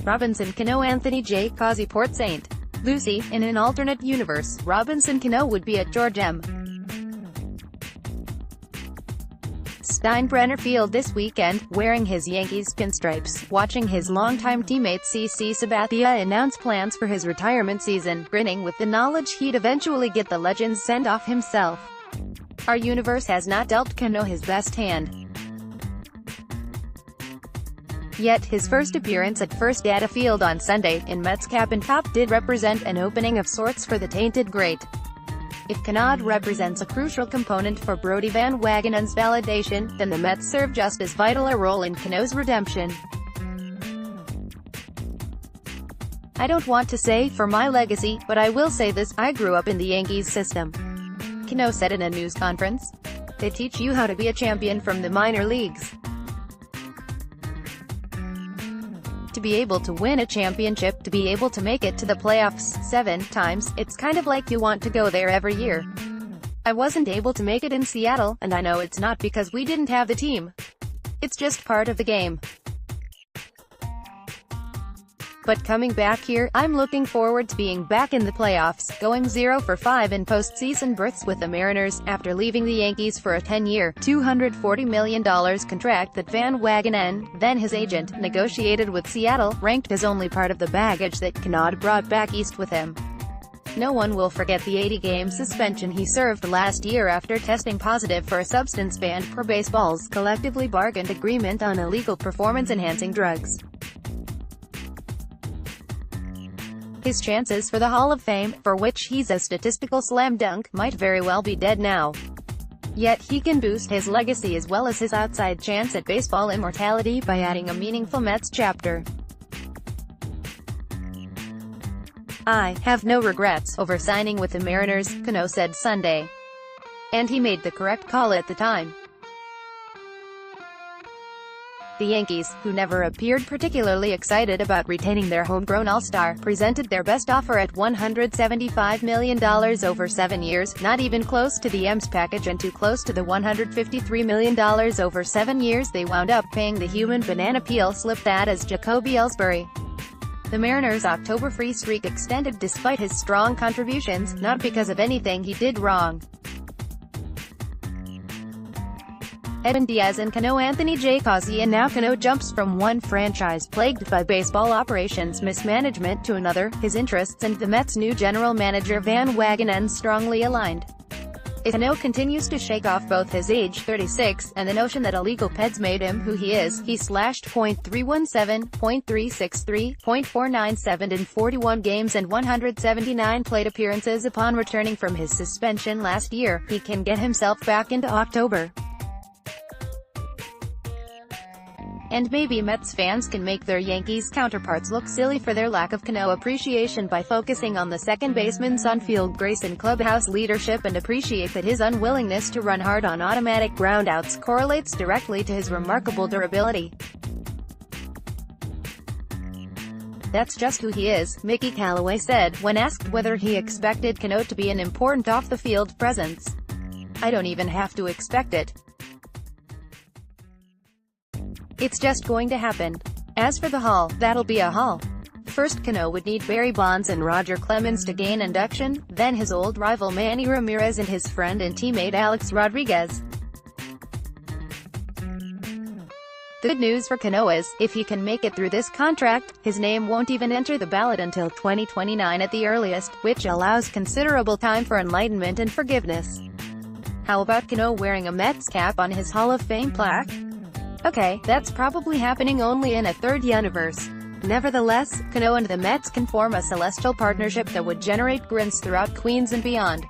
Robinson Cano, Anthony J. Causi, Port St. Lucie. In an alternate universe, Robinson Cano would be at George M. Steinbrenner Field this weekend, wearing his Yankees pinstripes, watching his longtime teammate CC Sabathia announce plans for his retirement season, grinning with the knowledge he'd eventually get the legend's send-off himself. Our universe has not dealt Cano his best hand. Yet, his first appearance at first at a field on Sunday, in Mets cap and top, did represent an opening of sorts for the tainted great. If Cano represents a crucial component for Brodie Van Wagenen's validation, then the Mets serve just as vital a role in Cano's redemption. I don't want to say for my legacy, but I will say this: I grew up in the Yankees system, Cano said in a news conference. They teach you how to be a champion from the minor leagues. To be able to win a championship, to be able to make it to the playoffs 7 times, it's kind of like you want to go there every year. I wasn't able to make it in Seattle, and I know it's not because we didn't have the team. It's just part of the game. But coming back here, I'm looking forward to being back in the playoffs, going 0 for 5 in postseason berths with the Mariners, after leaving the Yankees for a 10-year, $240 million contract that Van Wagenen, then his agent, negotiated with Seattle, ranked as only part of the baggage that Cano brought back east with him. No one will forget the 80-game suspension he served last year after testing positive for a substance banned per baseball's collectively bargained agreement on illegal performance-enhancing drugs. His chances for the Hall of Fame, for which he's a statistical slam dunk, might very well be dead now. Yet he can boost his legacy as well as his outside chance at baseball immortality by adding a meaningful Mets chapter. I have no regrets over signing with the Mariners, Cano said Sunday. And he made the correct call at the time. The Yankees, who never appeared particularly excited about retaining their homegrown all-star, presented their best offer at $175 million over 7 years, not even close to the M's package and too close to the $153 million over 7 years they wound up paying the human banana peel slip that as Jacoby Ellsbury. The Mariners' October free streak extended despite his strong contributions, not because of anything he did wrong. Edwin Diaz and Cano, Anthony J. Causi, and now Cano jumps from one franchise plagued by baseball operations mismanagement to another. His interests and the Mets' new general manager Van Wagenen strongly aligned. If Cano continues to shake off both his age, 36, and the notion that illegal peds made him who he is, he slashed .317, .363, .497 in 41 games and 179 plate appearances upon returning from his suspension last year. He can get himself back into October. And maybe Mets fans can make their Yankees counterparts look silly for their lack of Cano appreciation by focusing on the second baseman's on-field grace and clubhouse leadership, and appreciate that his unwillingness to run hard on automatic groundouts correlates directly to his remarkable durability. That's just who he is, Mickey Callaway said, when asked whether he expected Cano to be an important off-the-field presence. I don't even have to expect it. It's just going to happen. As for the Hall, that'll be a haul. First, Cano would need Barry Bonds and Roger Clemens to gain induction, then his old rival Manny Ramirez and his friend and teammate Alex Rodriguez. The good news for Cano is, if he can make it through this contract, his name won't even enter the ballot until 2029 at the earliest, which allows considerable time for enlightenment and forgiveness. How about Cano wearing a Mets cap on his Hall of Fame plaque? Okay, that's probably happening only in a third universe. Nevertheless, Cano and the Mets can form a celestial partnership that would generate grins throughout Queens and beyond.